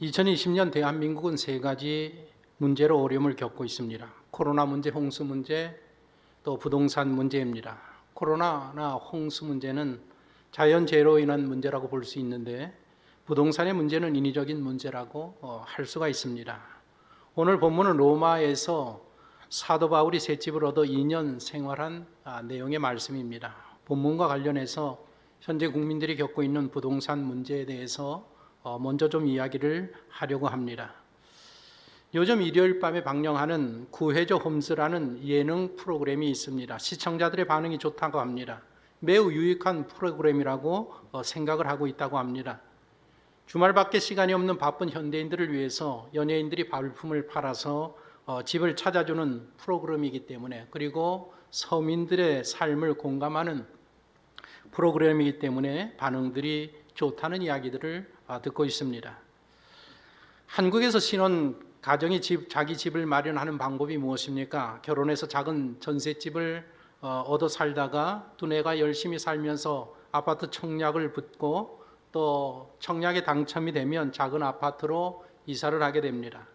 2020년 대한민국은 세 가지 문제로 어려움을 겪고 있습니다. 코로나 문제, 홍수 문제, 또 부동산 문제입니다. 코로나나 홍수 문제는 자연재해로 인한 문제라고 볼 수 있는데 부동산의 문제는 인위적인 문제라고 할 수가 있습니다. 오늘 본문은 로마에서 사도 바울이 새 집을 얻어 2년 생활한 내용의 말씀입니다. 본문과 관련해서 현재 국민들이 겪고 있는 부동산 문제에 대해서 먼저 좀 이야기를 하려고 합니다. 요즘 일요일 밤에 방영하는 구해줘 홈즈라는 예능 프로그램이 있습니다. 시청자들의 반응이 좋다고 합니다. 매우 유익한 프로그램이라고 생각을 하고 있다고 합니다. 주말밖에 시간이 없는 바쁜 현대인들을 위해서 연예인들이 발품을 팔아서 집을 찾아주는 프로그램이기 때문에, 그리고 서민들의 삶을 공감하는 프로그램이기 때문에 반응들이 좋다는 이야기들을 듣고 있습니다. 한국에서 신혼 가정이 자기 집을 마련하는 방법이 무엇입니까? 결혼해서 작은 전셋집을 얻어 살다가 두뇌가 열심히 살면서 아파트 청약을 붙고 또 청약에 당첨이 되면 작은 아파트로 이사를 하게 됩니다.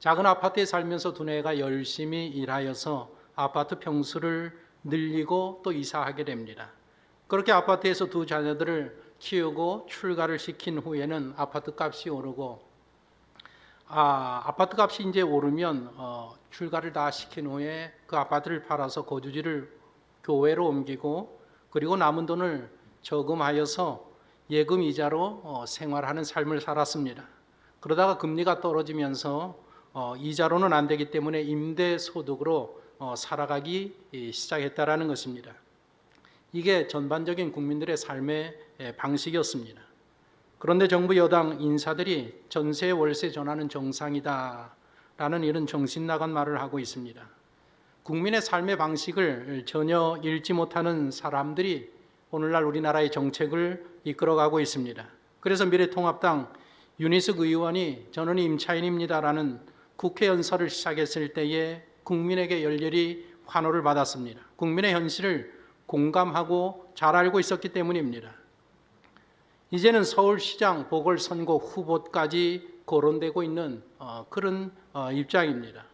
작은 아파트에 살면서 두뇌가 열심히 일하여서 아파트 평수를 늘리고 또 이사하게 됩니다. 그렇게 아파트에서 두 자녀들을 키우고 출가를 시킨 후에는 아파트 값이 오르고, 아파트 값이 이제 오르면 출가를 다 시킨 후에 그 아파트를 팔아서 거주지를 교외로 옮기고, 그리고 남은 돈을 저금하여서 예금 이자로 생활하는 삶을 살았습니다. 그러다가 금리가 떨어지면서 이자로는 안 되기 때문에 임대 소득으로 살아가기 시작했다라는 것입니다. 이게 전반적인 국민들의 삶의 방식이었습니다. 그런데 정부 여당 인사들이 전세 월세 전환은 정상이다라는 이런 정신나간 말을 하고 있습니다. 국민의 삶의 방식을 전혀 읽지 못하는 사람들이 오늘날 우리나라의 정책을 이끌어가고 있습니다. 그래서 미래통합당 윤희숙 의원이 저는 임차인입니다라는 국회 연설을 시작했을 때에 국민에게 열렬히 환호를 받았습니다. 국민의 현실을 공감하고 잘 알고 있었기 때문입니다. 이제는 서울시장 보궐선거 후보까지 거론되고 있는 그런 입장입니다.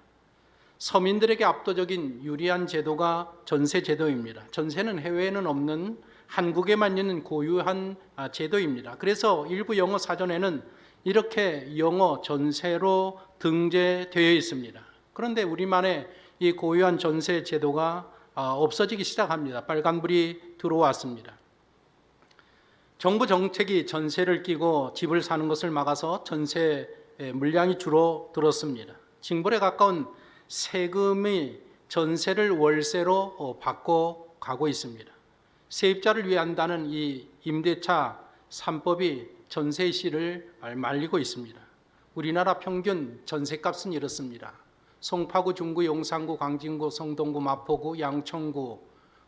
서민들에게 압도적인 유리한 제도가 전세 제도입니다. 전세는 해외에는 없는 한국에만 있는 고유한 제도입니다. 그래서 일부 영어 사전에는 이렇게 영어 전세로 등재되어 있습니다. 그런데 우리만의 이 고유한 전세 제도가 없어지기 시작합니다. 빨간불이 들어왔습니다. 정부 정책이 전세를 끼고 집을 사는 것을 막아서 전세 물량이 줄어들었습니다. 징벌에 가까운 세금이 전세를 월세로 바꿔 가고 있습니다. 세입자를 위한다는 이 임대차 3법이 전세 시를 말리고 있습니다. 우리나라 평균 전세값은 이렇습니다. 송파구, 중구, 용산구, 광진구, 성동구, 마포구, 양천구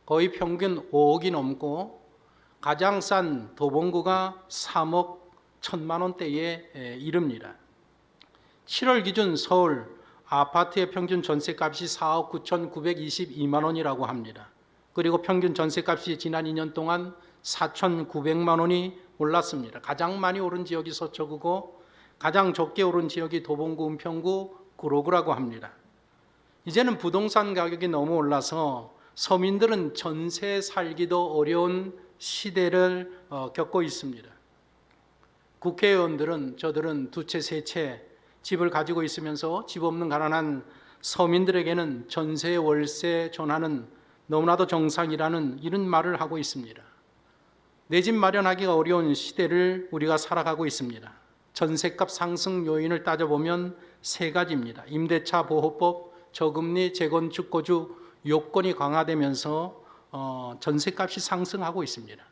거의 평균 5억이 넘고, 가장 싼 도봉구가 3억 1천만 원대에 이릅니다. 7월 기준 서울 아파트의 평균 전세값이 4억 9,922만 원이라고 합니다. 그리고 평균 전세값이 지난 2년 동안 4,900만 원이 올랐습니다. 가장 많이 오른 지역이 서초구고 가장 적게 오른 지역이 도봉구, 은평구, 구로구라고 합니다. 이제는 부동산 가격이 너무 올라서 서민들은 전세 살기도 어려운 시대를 겪고 있습니다. 국회의원들은 저들은 두 채, 세 채 집을 가지고 있으면서 집 없는 가난한 서민들에게는 전세 월세 전환은 너무나도 정상이라는 이런 말을 하고 있습니다. 내 집 마련하기가 어려운 시대를 우리가 살아가고 있습니다. 전세값 상승 요인을 따져보면 세 가지입니다. 임대차 보호법, 저금리, 재건축 거주 요건이 강화되면서 전세값이 상승하고 있습니다.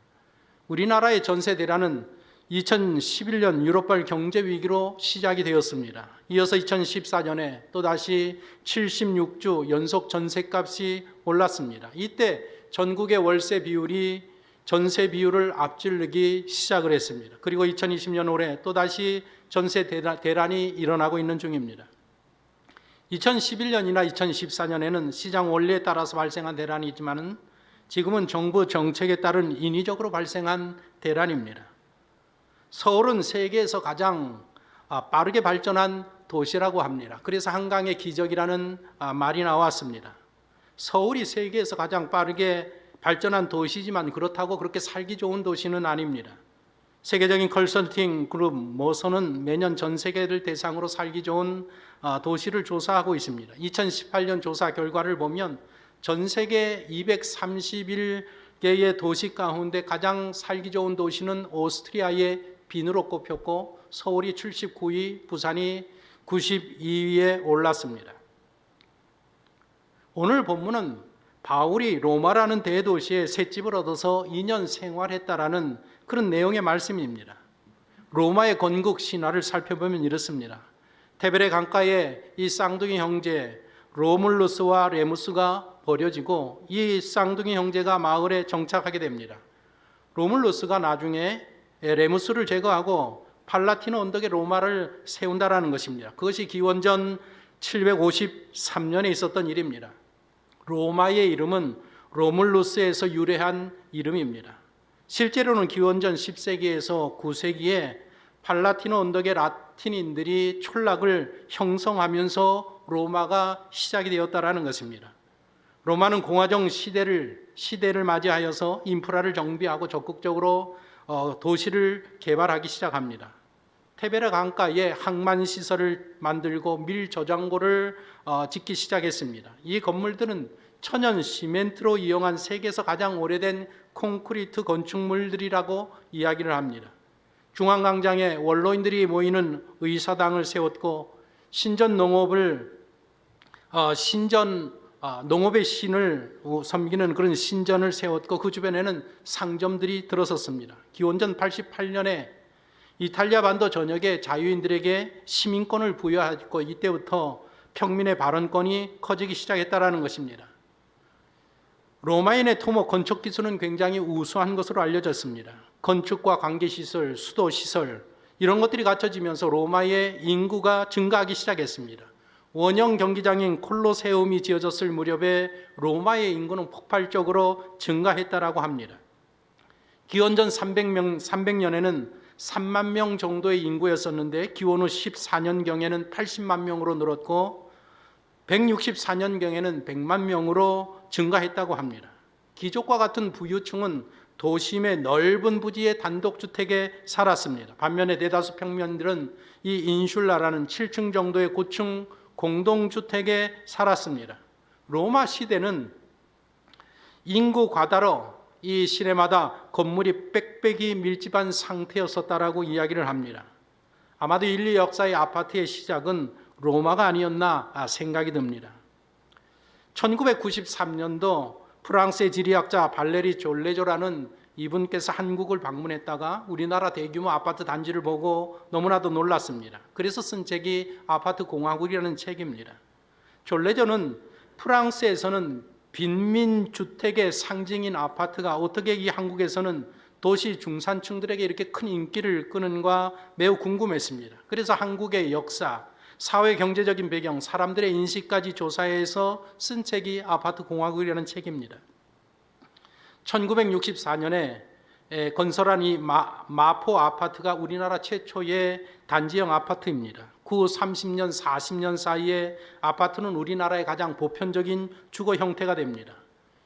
우리나라의 전세 대란은 2011년 유럽발 경제 위기로 시작이 되었습니다. 이어서 2014년에 또다시 76주 연속 전세값이 올랐습니다. 이때 전국의 월세 비율이 전세 비율을 앞지르기 시작을 했습니다. 그리고 2020년 올해 또다시 전세 대란이 일어나고 있는 중입니다. 2011년이나 2014년에는 시장 원리에 따라서 발생한 대란이지만 지금은 정부 정책에 따른 인위적으로 발생한 대란입니다. 서울은 세계에서 가장 빠르게 발전한 도시라고 합니다. 그래서 한강의 기적이라는 말이 나왔습니다. 서울이 세계에서 가장 빠르게 발전한 도시지만 그렇다고 그렇게 살기 좋은 도시는 아닙니다. 세계적인 컨설팅 그룹 모선은 매년 전 세계를 대상으로 살기 좋은 도시를 조사하고 있습니다. 2018년 조사 결과를 보면 전 세계 231개의 도시 가운데 가장 살기 좋은 도시는 오스트리아의 빈으로 꼽혔고 서울이 79위, 부산이 92위에 올랐습니다. 오늘 본문은 바울이 로마라는 대도시에 셋집을 얻어서 2년 생활했다라는 그런 내용의 말씀입니다. 로마의 건국 신화를 살펴보면 이렇습니다. 테베레 강가에 이 쌍둥이 형제 로물루스와 레무스가 버려지고 이 쌍둥이 형제가 마을에 정착하게 됩니다. 로물루스가 나중에 레무스를 제거하고 팔라티노 언덕에 로마를 세운다라는 것입니다. 그것이 기원전 753년에 있었던 일입니다. 로마의 이름은 로물루스에서 유래한 이름입니다. 실제로는 기원전 10세기에서 9세기에 팔라티노 언덕의 라틴인들이 촌락을 형성하면서 로마가 시작이 되었다라는 것입니다. 로마는 공화정 시대를 맞이하여서 인프라를 정비하고 적극적으로 도시를 개발하기 시작합니다. 테베레 강가에 항만 시설을 만들고 밀 저장고를 짓기 시작했습니다. 이 건물들은 천연 시멘트로 이용한 세계에서 가장 오래된 콘크리트 건축물들이라고 이야기를 합니다. 중앙광장에 원로인들이 모이는 의사당을 세웠고 농업의 신을 섬기는 그런 신전을 세웠고 그 주변에는 상점들이 들어섰습니다. 기원전 88년에 이탈리아 반도 전역의 자유인들에게 시민권을 부여하고 이때부터 평민의 발언권이 커지기 시작했다는 것입니다. 로마인의 토목 건축 기술은 굉장히 우수한 것으로 알려졌습니다. 건축과 관계시설, 수도시설 이런 것들이 갖춰지면서 로마의 인구가 증가하기 시작했습니다. 원형 경기장인 콜로세움이 지어졌을 무렵에 로마의 인구는 폭발적으로 증가했다라고 합니다. 기원전 300년에는 3만 명 정도의 인구였었는데 기원 후 14년경에는 80만 명으로 늘었고 164년경에는 100만 명으로 증가했다고 합니다. 귀족과 같은 부유층은 도심의 넓은 부지의 단독주택에 살았습니다. 반면에 대다수 평민들은 이 인슐라라는 7층 정도의 고층 공동주택에 살았습니다. 로마 시대는 인구 과다로 이 시내마다 건물이 빽빽이 밀집한 상태였었다라고 이야기를 합니다. 아마도 인류 역사의 아파트의 시작은 로마가 아니었나 생각이 듭니다. 1993년도 프랑스의 지리학자 발레리 졸레조라는 이분께서 한국을 방문했다가 우리나라 대규모 아파트 단지를 보고 너무나도 놀랐습니다. 그래서 쓴 책이 아파트 공화국이라는 책입니다. 졸레조는 프랑스에서는 빈민주택의 상징인 아파트가 어떻게 이 한국에서는 도시 중산층들에게 이렇게 큰 인기를 끄는가 매우 궁금했습니다. 그래서 한국의 역사, 사회 경제적인 배경, 사람들의 인식까지 조사해서 쓴 책이 아파트 공화국이라는 책입니다. 1964년에 건설한 이 마포 아파트가 우리나라 최초의 단지형 아파트입니다. 그 30년, 40년 사이에 아파트는 우리나라의 가장 보편적인 주거 형태가 됩니다.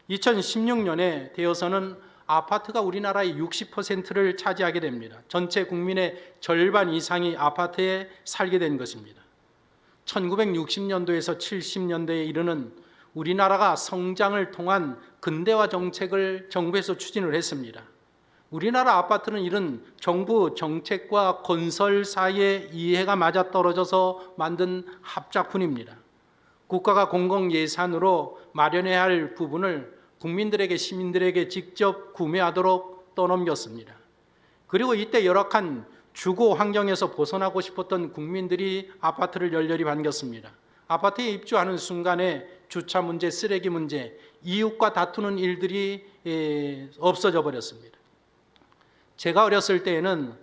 2016년에 되어서는 아파트가 우리나라의 60%를 차지하게 됩니다. 전체 국민의 절반 이상이 아파트에 살게 된 것입니다. 1960년도에서 70년대에 이르는 우리나라가 성장을 통한 근대화 정책을 정부에서 추진을 했습니다. 우리나라 아파트는 이런 정부 정책과 건설 사이의 이해가 맞아떨어져서 만든 합작품입니다. 국가가 공공 예산으로 마련해야 할 부분을 국민들에게, 시민들에게 직접 구매하도록 떠넘겼습니다. 그리고 이때 열악한 주거 환경에서 벗어나고 싶었던 국민들이 아파트를 열렬히 반겼습니다. 아파트에 입주하는 순간에 주차 문제, 쓰레기 문제, 이웃과 다투는 일들이 없어져 버렸습니다. 제가 어렸을 때에는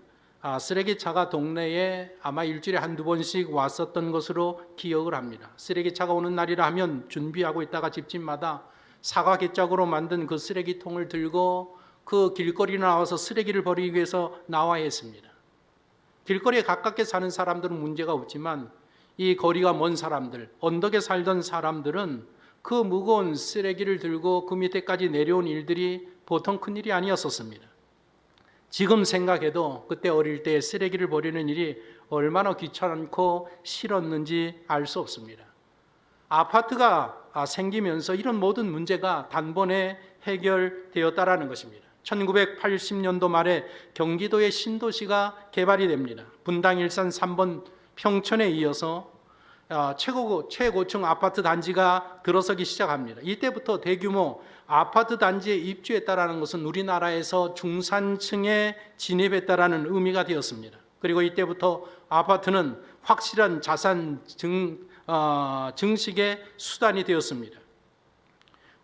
쓰레기차가 동네에 아마 일주일에 한두 번씩 왔었던 것으로 기억을 합니다. 쓰레기차가 오는 날이라 하면 준비하고 있다가 집집마다 사과 개짝으로 만든 그 쓰레기통을 들고 그 길거리에 나와서 쓰레기를 버리기 위해서 나와야 했습니다. 길거리에 가깝게 사는 사람들은 문제가 없지만 이 거리가 먼 사람들, 언덕에 살던 사람들은 그 무거운 쓰레기를 들고 그 밑에까지 내려온 일들이 보통 큰 일이 아니었었습니다. 지금 생각해도 그때 어릴 때 쓰레기를 버리는 일이 얼마나 귀찮고 싫었는지 알 수 없습니다. 아파트가 생기면서 이런 모든 문제가 단번에 해결되었다라는 것입니다. 1980년도 말에 경기도의 신도시가 개발이 됩니다. 분당 일산 3번 평촌에 이어서 최고층 아파트 단지가 들어서기 시작합니다. 이때부터 대규모 아파트 단지에 입주했다라는 것은 우리나라에서 중산층에 진입했다라는 의미가 되었습니다. 그리고 이때부터 아파트는 확실한 자산 증식의 수단이 되었습니다.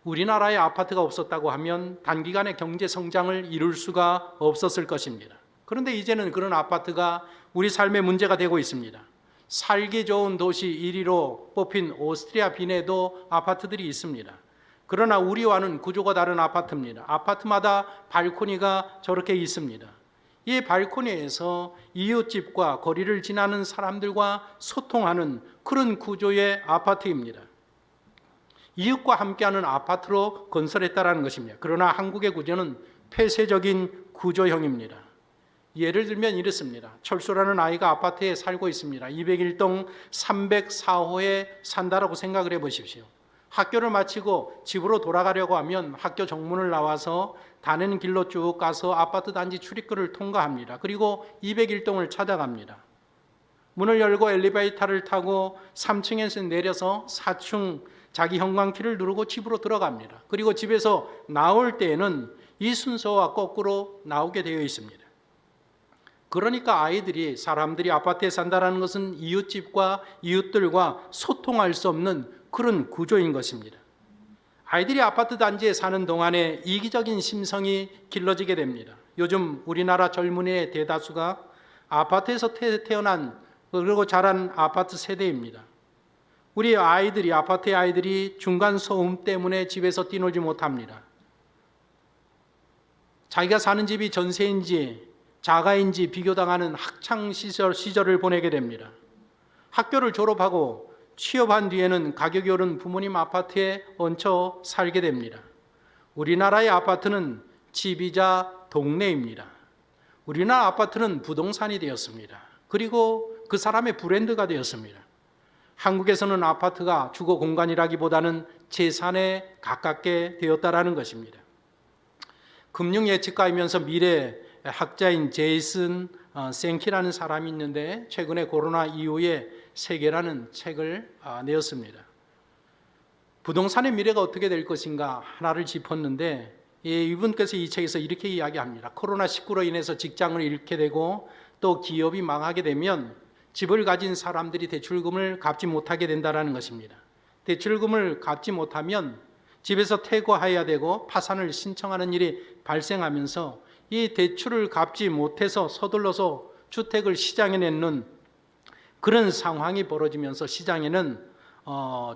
우리나라에 아파트가 없었다고 하면 단기간에 경제 성장을 이룰 수가 없었을 것입니다. 그런데 이제는 그런 아파트가 우리 삶의 문제가 되고 있습니다. 살기 좋은 도시 1위로 뽑힌 오스트리아 빈에도 아파트들이 있습니다. 그러나 우리와는 구조가 다른 아파트입니다. 아파트마다 발코니가 저렇게 있습니다. 이 발코니에서 이웃집과 거리를 지나는 사람들과 소통하는 그런 구조의 아파트입니다. 이웃과 함께하는 아파트로 건설했다는 것입니다. 그러나 한국의 구조는 폐쇄적인 구조형입니다. 예를 들면 이렇습니다. 철수라는 아이가 아파트에 살고 있습니다. 201동 304호에 산다라고 생각을 해보십시오. 학교를 마치고 집으로 돌아가려고 하면 학교 정문을 나와서 다니는 길로 쭉 가서 아파트 단지 출입구를 통과합니다. 그리고 201동을 찾아갑니다. 문을 열고 엘리베이터를 타고 3층에서 내려서 4층 자기 현관키를 누르고 집으로 들어갑니다. 그리고 집에서 나올 때에는 이 순서와 거꾸로 나오게 되어 있습니다. 그러니까 사람들이 아파트에 산다는 것은 이웃집과 이웃들과 소통할 수 없는 그런 구조인 것입니다. 아이들이 아파트 단지에 사는 동안에 이기적인 심성이 길러지게 됩니다. 요즘 우리나라 젊은이의 대다수가 아파트에서 태어난 그리고 자란 아파트 세대입니다. 우리 아파트의 아이들이 중간 소음 때문에 집에서 뛰놀지 못합니다. 자기가 사는 집이 전세인지 자가인지 비교당하는 학창 시절을 보내게 됩니다. 학교를 졸업하고 취업한 뒤에는 가격이 오른 부모님 아파트에 얹혀 살게 됩니다. 우리나라의 아파트는 집이자 동네입니다. 우리나라 아파트는 부동산이 되었습니다. 그리고 그 사람의 브랜드가 되었습니다. 한국에서는 아파트가 주거 공간이라기보다는 재산에 가깝게 되었다라는 것입니다. 금융 예측가이면서 미래 학자인 제이슨 생키라는 사람이 있는데 최근에 코로나 이후에 세계라는 책을 내었습니다. 부동산의 미래가 어떻게 될 것인가 하나를 짚었는데 이분께서 이 책에서 이렇게 이야기합니다. 코로나19로 인해서 직장을 잃게 되고 또 기업이 망하게 되면 집을 가진 사람들이 대출금을 갚지 못하게 된다는 것입니다. 대출금을 갚지 못하면 집에서 퇴거해야 되고 파산을 신청하는 일이 발생하면서 이 대출을 갚지 못해서 서둘러서 주택을 시장에 내놓는 그런 상황이 벌어지면서 시장에는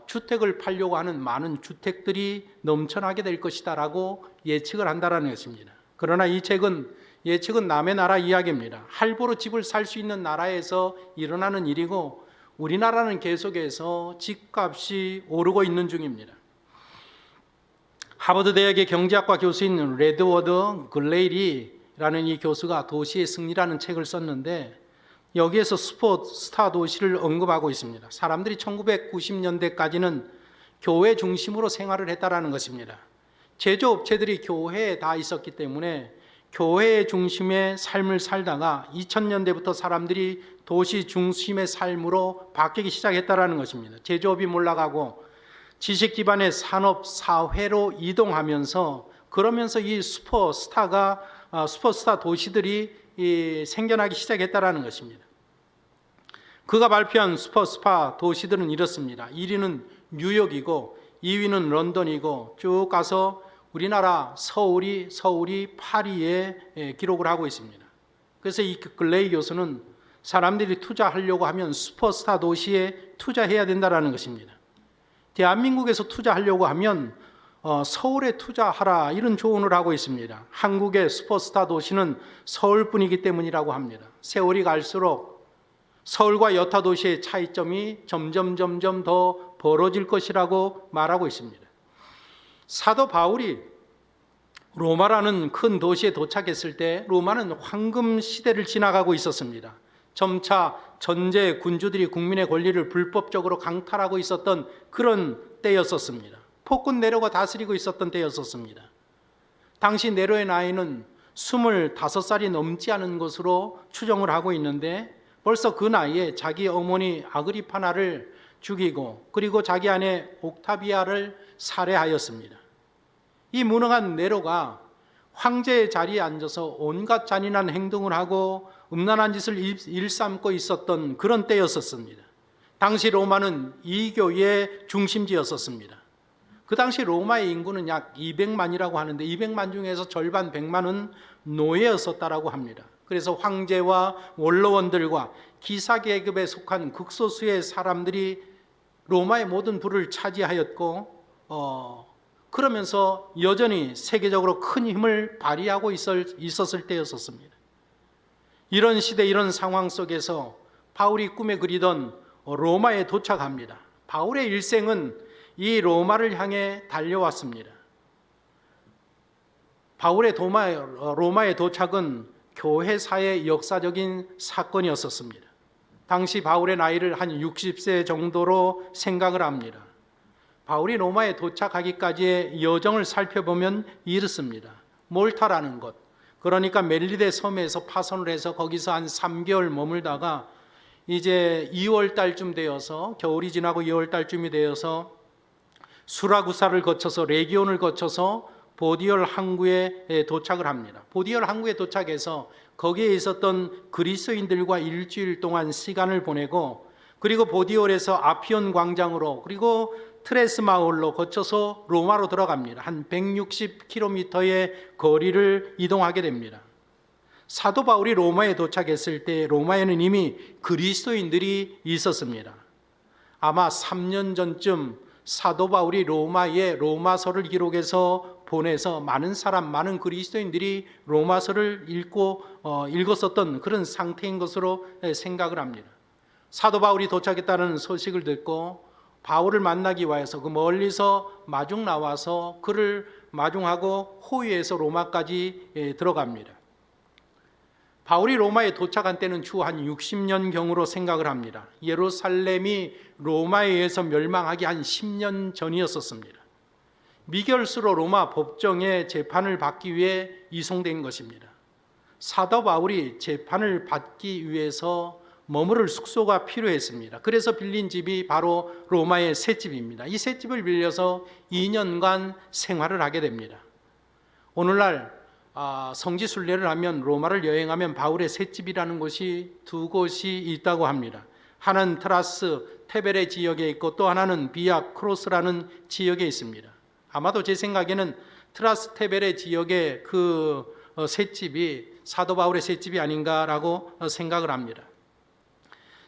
주택을 팔려고 하는 많은 주택들이 넘쳐나게 될 것이다라고 예측을 한다는 것입니다. 그러나 이 예측은 남의 나라 이야기입니다. 할부로 집을 살 수 있는 나라에서 일어나는 일이고 우리나라는 계속해서 집값이 오르고 있는 중입니다. 하버드 대학의 경제학과 교수인 레드워드 글레이리라는 이 교수가 도시의 승리라는 책을 썼는데 여기에서 스타 도시를 언급하고 있습니다. 사람들이 1990년대까지는 교회 중심으로 생활을 했다라는 것입니다. 제조업체들이 교회에 다 있었기 때문에 교회 중심의 삶을 살다가 2000년대부터 사람들이 도시 중심의 삶으로 바뀌기 시작했다라는 것입니다. 제조업이 몰락하고 지식 기반의 산업 사회로 이동하면서 그러면서 이 슈퍼스타 도시들이 생겨나기 시작했다라는 것입니다. 그가 발표한 슈퍼스타 도시들은 이렇습니다. 1위는 뉴욕이고 2위는 런던이고 쭉 가서 우리나라 서울이 파리에 기록을 하고 있습니다. 그래서 이 글레이 교수는 사람들이 투자하려고 하면 슈퍼스타 도시에 투자해야 된다는 것입니다. 대한민국에서 투자하려고 하면 서울에 투자하라 이런 조언을 하고 있습니다. 한국의 슈퍼스타 도시는 서울뿐이기 때문이라고 합니다. 세월이 갈수록 서울과 여타 도시의 차이점이 점점 더 벌어질 것이라고 말하고 있습니다. 사도 바울이 로마라는 큰 도시에 도착했을 때 로마는 황금 시대를 지나가고 있었습니다. 점차 전제 군주들이 국민의 권리를 불법적으로 강탈하고 있었던 그런 때였었습니다. 폭군 네로가 다스리고 있었던 때였었습니다. 당시 네로의 나이는 25살이 넘지 않은 것으로 추정을 하고 있는데 벌써 그 나이에 자기 어머니 아그리파나를 죽이고 그리고 자기 아내 옥타비아를 살해하였습니다. 이 무능한 네로가 황제의 자리에 앉아서 온갖 잔인한 행동을 하고 음란한 짓을 일삼고 있었던 그런 때였었습니다. 당시 로마는 이교의 중심지였었습니다. 그 당시 로마의 인구는 약 200만이라고 하는데 200만 중에서 절반 100만은 노예였었다라고 합니다. 그래서 황제와 원로원들과 기사 계급에 속한 극소수의 사람들이 로마의 모든 부를 차지하였고 그러면서 여전히 세계적으로 큰 힘을 발휘하고 있었을 때였었습니다. 이런 시대 이런 상황 속에서 바울이 꿈에 그리던 로마에 도착합니다. 바울의 일생은 이 로마를 향해 달려왔습니다. 바울의 로마의 도착은 교회사의 역사적인 사건이었었습니다. 당시 바울의 나이를 한 60세 정도로 생각을 합니다. 바울이 로마에 도착하기까지의 여정을 살펴보면 이렇습니다. 몰타라는 곳, 그러니까 멜리데 섬에서 파선을 해서 거기서 한 3개월 머물다가 이제 2월 달쯤 되어서 겨울이 지나고 2월 달쯤이 되어서 수라구사를 거쳐서 레기온을 거쳐서 보디올 항구에 도착을 합니다. 보디올 항구에 도착해서 거기에 있었던 그리스도인들과 일주일 동안 시간을 보내고 그리고 보디올에서 아피온 광장으로 그리고 트레스 마을로 거쳐서 로마로 들어갑니다. 한 160km의 거리를 이동하게 됩니다. 사도 바울이 로마에 도착했을 때 로마에는 이미 그리스도인들이 있었습니다. 아마 3년 전쯤 사도 바울이 로마에 로마서를 기록해서 보내서 많은 그리스도인들이 로마서를 읽었었던 그런 상태인 것으로 생각을 합니다. 사도 바울이 도착했다는 소식을 듣고 바울을 만나기 위해서 그 멀리서 마중 나와서 그를 마중하고 호위해서 로마까지 들어갑니다. 바울이 로마에 도착한 때는 추후 한 60년경으로 생각을 합니다. 예루살렘이 로마에 의해서 멸망하기 한 10년 전이었었습니다. 미결수로 로마 법정에 재판을 받기 위해 이송된 것입니다. 사도 바울이 재판을 받기 위해서 머무를 숙소가 필요했습니다. 그래서 빌린 집이 바로 로마의 셋집입니다. 이 셋집을 빌려서 2년간 생활을 하게 됩니다. 오늘날 성지순례를 하면 로마를 여행하면 바울의 셋집이라는 곳이 두 곳이 있다고 합니다. 하나는 트라스 테베레 지역에 있고 또 하나는 비아 크로스라는 지역에 있습니다. 아마도 제 생각에는 트라스 테베레 지역의 그 셋집이 사도 바울의 셋집이 아닌가라고 생각을 합니다.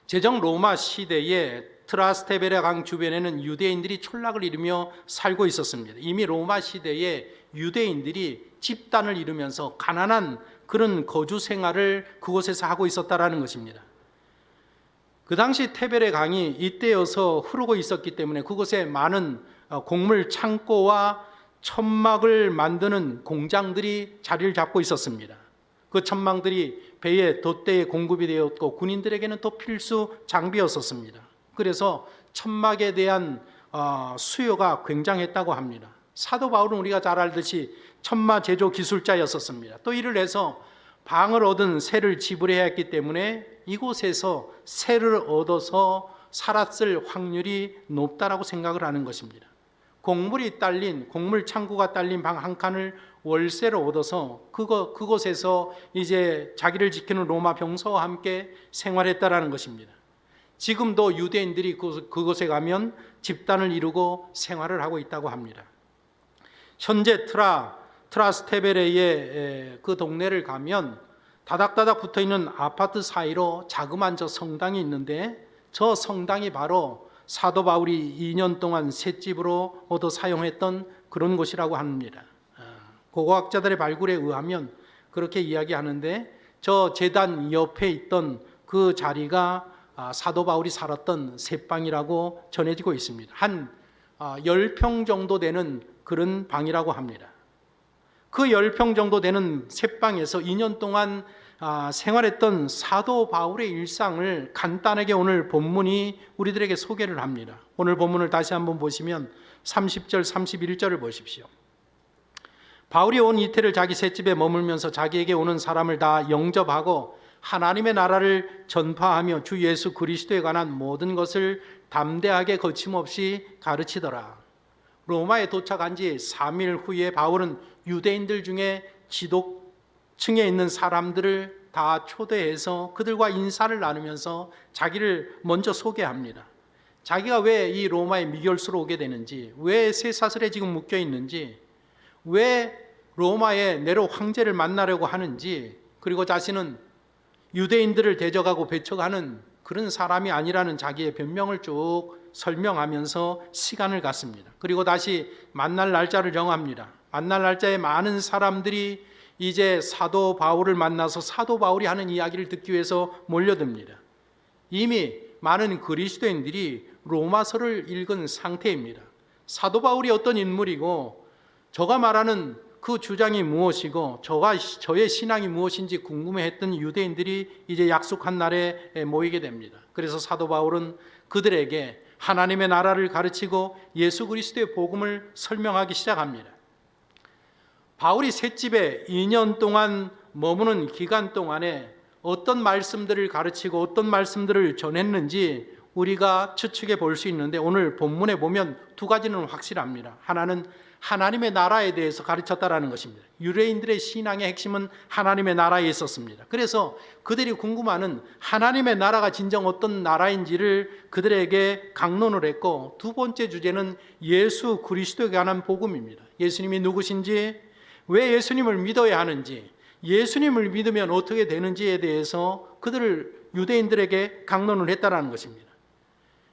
제정 로마 시대에 트라스테베레 강 주변에는 유대인들이 촌락을 이루며 살고 있었습니다. 이미 로마 시대에 유대인들이 집단을 이루면서 가난한 그런 거주 생활을 그곳에서 하고 있었다라는 것입니다. 그 당시 테베레 강이 이때여서 흐르고 있었기 때문에 그곳에 많은 곡물 창고와 천막을 만드는 공장들이 자리를 잡고 있었습니다. 그 천막들이 배에 돛대에 공급이 되었고 군인들에게는 또 필수 장비였었습니다. 그래서 천막에 대한 수요가 굉장했다고 합니다. 사도 바울은 우리가 잘 알듯이 천마 제조 기술자였었습니다. 또 이를 해서 방을 얻은 세를 지불해야 했기 때문에 이곳에서 세를 얻어서 살았을 확률이 높다라고 생각을 하는 것입니다. 곡물 창고가 딸린 방 한 칸을 월세로 얻어서 그곳에서 이제 자기를 지키는 로마 병사와 함께 생활했다라는 것입니다. 지금도 유대인들이 그곳에 가면 집단을 이루고 생활을 하고 있다고 합니다. 현재 트라스테베레의 그 동네를 가면 다닥다닥 붙어있는 아파트 사이로 자그마한 저 성당이 있는데 저 성당이 바로 사도 바울이 2년 동안 셋집으로 얻어 사용했던 그런 곳이라고 합니다. 고고학자들의 발굴에 의하면 그렇게 이야기하는데 저 제단 옆에 있던 그 자리가 사도 바울이 살았던 셋방이라고 전해지고 있습니다. 한 10평 정도 되는 그런 방이라고 합니다. 그 10평 정도 되는 셋방에서 2년 동안 생활했던 사도 바울의 일상을 간단하게 오늘 본문이 우리들에게 소개를 합니다. 오늘 본문을 다시 한번 보시면 30절, 31절을 보십시오. 바울이 온 이태를 자기 셋집에 머물면서 자기에게 오는 사람을 다 영접하고 하나님의 나라를 전파하며 주 예수 그리스도에 관한 모든 것을 담대하게 거침없이 가르치더라. 로마에 도착한 지 3일 후에 바울은 유대인들 중에 지도층에 있는 사람들을 다 초대해서 그들과 인사를 나누면서 자기를 먼저 소개합니다. 자기가 왜 이 로마의 미결수로 오게 되는지, 왜 쇠사슬에 지금 묶여 있는지, 왜 로마의 네로 황제를 만나려고 하는지, 그리고 자신은 유대인들을 대적하고 배척하는 그런 사람이 아니라는 자기의 변명을 쭉 설명하면서 시간을 갖습니다. 그리고 다시 만날 날짜를 정합니다. 만날 날짜에 많은 사람들이 이제 사도 바울을 만나서 사도 바울이 하는 이야기를 듣기 위해서 몰려듭니다. 이미 많은 그리스도인들이 로마서를 읽은 상태입니다. 사도 바울이 어떤 인물이고 저가 말하는 그 주장이 무엇이고 저의 신앙이 무엇인지 궁금해했던 유대인들이 이제 약속한 날에 모이게 됩니다. 그래서 사도 바울은 그들에게 하나님의 나라를 가르치고 예수 그리스도의 복음을 설명하기 시작합니다. 바울이 셋집에 2년 동안 머무는 기간 동안에 어떤 말씀들을 가르치고 어떤 말씀들을 전했는지 우리가 추측해 볼 수 있는데 오늘 본문에 보면 두 가지는 확실합니다. 하나는 하나님의 나라에 대해서 가르쳤다라는 것입니다. 유대인들의 신앙의 핵심은 하나님의 나라에 있었습니다. 그래서 그들이 궁금해하는 하나님의 나라가 진정 어떤 나라인지를 그들에게 강론을 했고, 두 번째 주제는 예수 그리스도에 관한 복음입니다. 예수님이 누구신지, 왜 예수님을 믿어야 하는지, 예수님을 믿으면 어떻게 되는지에 대해서 그들을 유대인들에게 강론을 했다라는 것입니다.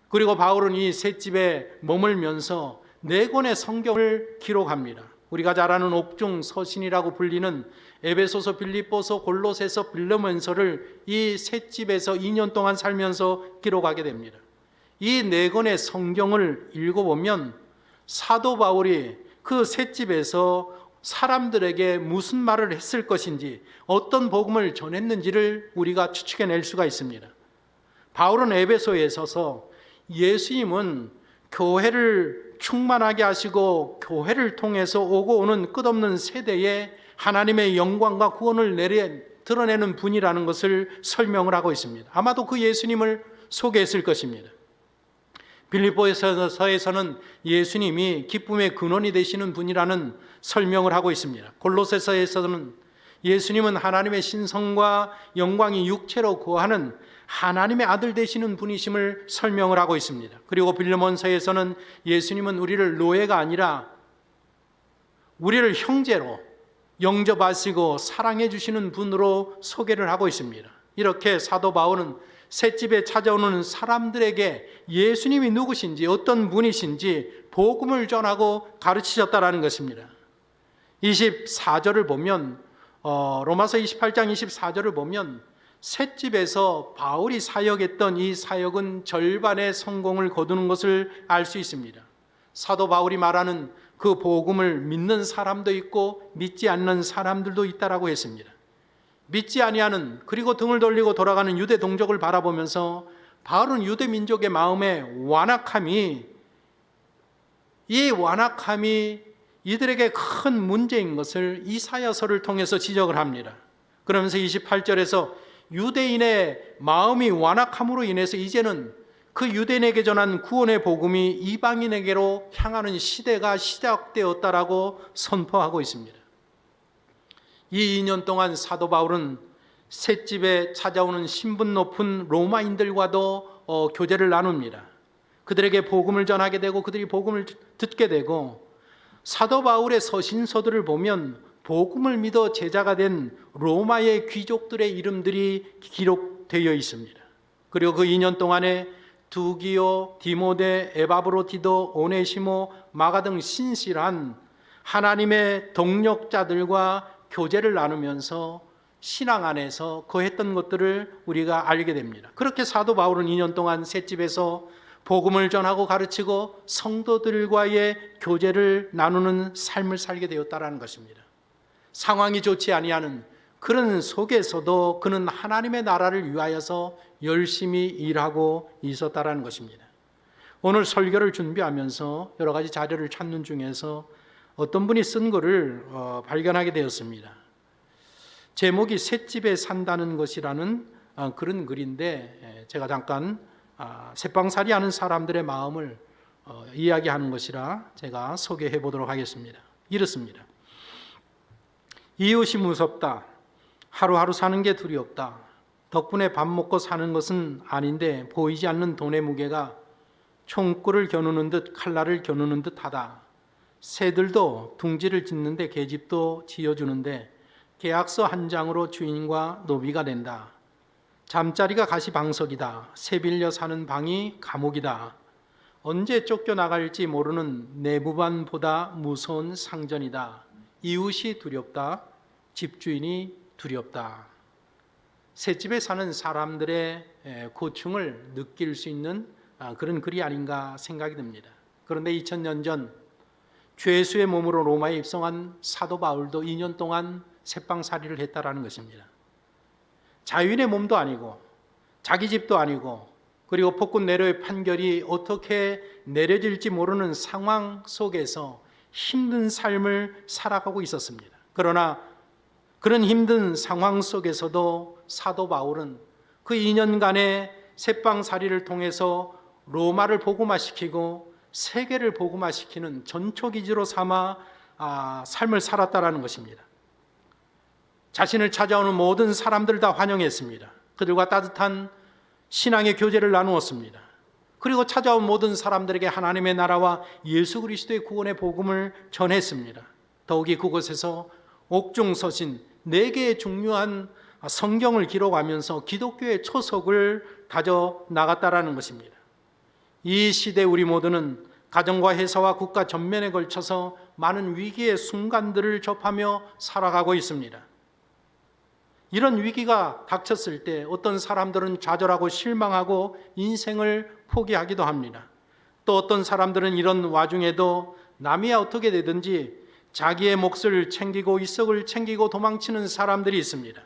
그리고 바울은 이 셋집에 머물면서 4권의 성경을 기록합니다. 우리가 잘 아는 옥중 서신이라고 불리는 에베소서, 빌립보서, 골로새서, 빌레몬서를 이 셋집에서 2년 동안 살면서 기록하게 됩니다. 이 4권의 성경을 읽어보면 사도 바울이 그 셋집에서 사람들에게 무슨 말을 했을 것인지, 어떤 복음을 전했는지를 우리가 추측해낼 수가 있습니다. 바울은 에베소에 서서 예수님은 교회를 충만하게 하시고 교회를 통해서 오고 오는 끝없는 세대에 하나님의 영광과 구원을 드러내는 분이라는 것을 설명을 하고 있습니다. 아마도 그 예수님을 소개했을 것입니다. 빌립보서에서는 예수님이 기쁨의 근원이 되시는 분이라는 설명을 하고 있습니다. 골로새서에서는 예수님은 하나님의 신성과 영광이 육체로 거하는 하나님의 아들 되시는 분이심을 설명을 하고 있습니다. 그리고 빌레몬서에서는 예수님은 우리를 노예가 아니라 우리를 형제로 영접하시고 사랑해 주시는 분으로 소개를 하고 있습니다. 이렇게 사도 바울은 셋집에 찾아오는 사람들에게 예수님이 누구신지, 어떤 분이신지 복음을 전하고 가르치셨다라는 것입니다. 24절을 보면 로마서 28장 24절을 보면 셋집에서 바울이 사역했던 이 사역은 절반의 성공을 거두는 것을 알 수 있습니다. 사도 바울이 말하는 그 복음을 믿는 사람도 있고 믿지 않는 사람들도 있다라고 했습니다. 믿지 아니하는, 그리고 등을 돌리고 돌아가는 유대 동족을 바라보면서 바울은 유대 민족의 마음의 완악함이 이들에게 큰 문제인 것을 이사야서를 통해서 지적을 합니다. 그러면서 28절에서 유대인의 마음이 완악함으로 인해서 이제는 그 유대인에게 전한 구원의 복음이 이방인에게로 향하는 시대가 시작되었다라고 선포하고 있습니다. 이 2년 동안 사도 바울은 셋집에 찾아오는 신분 높은 로마인들과도 교제를 나눕니다. 그들에게 복음을 전하게 되고 그들이 복음을 듣게 되고, 사도 바울의 서신서들을 보면 복음을 믿어 제자가 된 로마의 귀족들의 이름들이 기록되어 있습니다. 그리고 그 2년 동안에 두기오, 디모데, 에바브로 디도, 오네시모, 마가 등 신실한 하나님의 동력자들과 교제를 나누면서 신앙 안에서 거했던 것들을 우리가 알게 됩니다. 그렇게 사도 바울은 2년 동안 셋집에서 복음을 전하고 가르치고 성도들과의 교제를 나누는 삶을 살게 되었다는 것입니다. 상황이 좋지 아니하는 그런 속에서도 그는 하나님의 나라를 위하여서 열심히 일하고 있었다는 것입니다. 오늘 설교를 준비하면서 여러 가지 자료를 찾는 중에서 어떤 분이 쓴 글을 발견하게 되었습니다. 제목이 셋집에 산다는 것이라는 그런 글인데 제가 잠깐 새빵살이 하는 사람들의 마음을 이야기하는 것이라 제가 소개해 보도록 하겠습니다. 이렇습니다. 이웃이 무섭다. 하루하루 사는 게 두렵다. 덕분에 밥 먹고 사는 것은 아닌데 보이지 않는 돈의 무게가 총구를 겨누는 듯 칼날을 겨누는 듯하다. 새들도 둥지를 짓는데 계집도 지어주는데 계약서 한 장으로 주인과 노비가 된다. 잠자리가 가시방석이다. 새 빌려 사는 방이 감옥이다. 언제 쫓겨나갈지 모르는 내부반보다 무서운 상전이다. 이웃이 두렵다. 집주인이 두렵다. 셋집에 사는 사람들의 고충을 느낄 수 있는 그런 글이 아닌가 생각이 듭니다. 그런데 2000년 전 죄수의 몸으로 로마에 입성한 사도 바울도 2년 동안 새빵살이를 했다라는 것입니다. 자유인의 몸도 아니고 자기 집도 아니고 그리고 폭군 네로의 판결이 어떻게 내려질지 모르는 상황 속에서 힘든 삶을 살아가고 있었습니다. 그러나 그런 힘든 상황 속에서도 사도 바울은 그 2년간의 새빵살이를 통해서 로마를 복음화시키고 세계를 복음화시키는 전초기지로 삼아 삶을 살았다라는 것입니다. 자신을 찾아오는 모든 사람들 다 환영했습니다. 그들과 따뜻한 신앙의 교제를 나누었습니다. 그리고 찾아온 모든 사람들에게 하나님의 나라와 예수 그리스도의 구원의 복음을 전했습니다. 더욱이 그곳에서 옥중서신 4개의 중요한 성경을 기록하면서 기독교의 초석을 다져 나갔다라는 것입니다. 이 시대 우리 모두는 가정과 회사와 국가 전면에 걸쳐서 많은 위기의 순간들을 접하며 살아가고 있습니다. 이런 위기가 닥쳤을 때 어떤 사람들은 좌절하고 실망하고 인생을 포기하기도 합니다. 또 어떤 사람들은 이런 와중에도 남이야 어떻게 되든지 자기의 몫을 챙기고 이석을 챙기고 도망치는 사람들이 있습니다.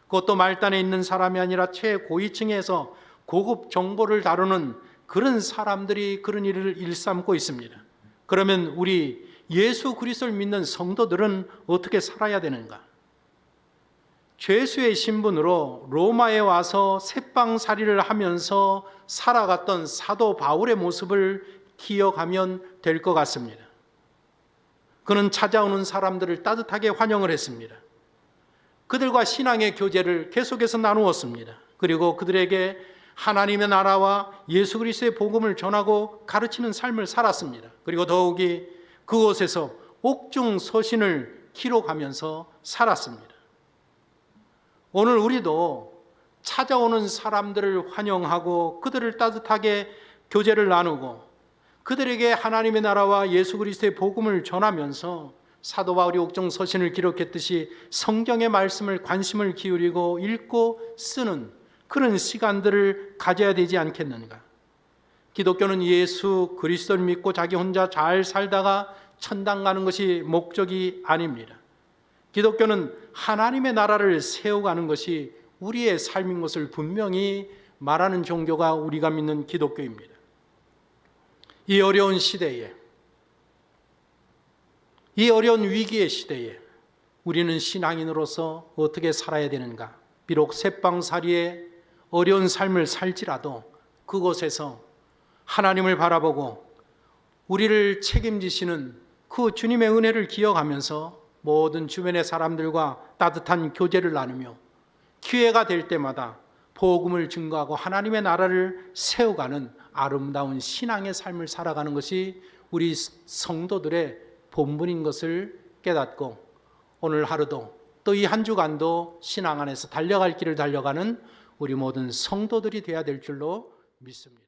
그것도 말단에 있는 사람이 아니라 최고위층에서 고급 정보를 다루는 그런 사람들이 그런 일을 일삼고 있습니다. 그러면 우리 예수 그리스도를 믿는 성도들은 어떻게 살아야 되는가? 죄수의 신분으로 로마에 와서 새빵살이를 하면서 살아갔던 사도 바울의 모습을 기억하면 될 것 같습니다. 그는 찾아오는 사람들을 따뜻하게 환영을 했습니다. 그들과 신앙의 교제를 계속해서 나누었습니다. 그리고 그들에게 하나님의 나라와 예수 그리스도의 복음을 전하고 가르치는 삶을 살았습니다. 그리고 더욱이 그곳에서 옥중 서신을 기록하면서 살았습니다. 오늘 우리도 찾아오는 사람들을 환영하고 그들을 따뜻하게 교제를 나누고 그들에게 하나님의 나라와 예수 그리스도의 복음을 전하면서 사도 바울이 옥중 서신을 기록했듯이 성경의 말씀을 관심을 기울이고 읽고 쓰는 그런 시간들을 가져야 되지 않겠는가? 기독교는 예수 그리스도를 믿고 자기 혼자 잘 살다가 천당 가는 것이 목적이 아닙니다. 기독교는 하나님의 나라를 세워가는 것이 우리의 삶인 것을 분명히 말하는 종교가 우리가 믿는 기독교입니다. 이 어려운 시대에, 이 어려운 위기의 시대에 우리는 신앙인으로서 어떻게 살아야 되는가? 비록 새빵살이의 어려운 삶을 살지라도 그곳에서 하나님을 바라보고 우리를 책임지시는 그 주님의 은혜를 기억하면서 모든 주변의 사람들과 따뜻한 교제를 나누며 기회가 될 때마다 복음을 증거하고 하나님의 나라를 세워가는 아름다운 신앙의 삶을 살아가는 것이 우리 성도들의 본분인 것을 깨닫고 오늘 하루도 또 이 한 주간도 신앙 안에서 달려갈 길을 달려가는 우리 모든 성도들이 되어야 될 줄로 믿습니다.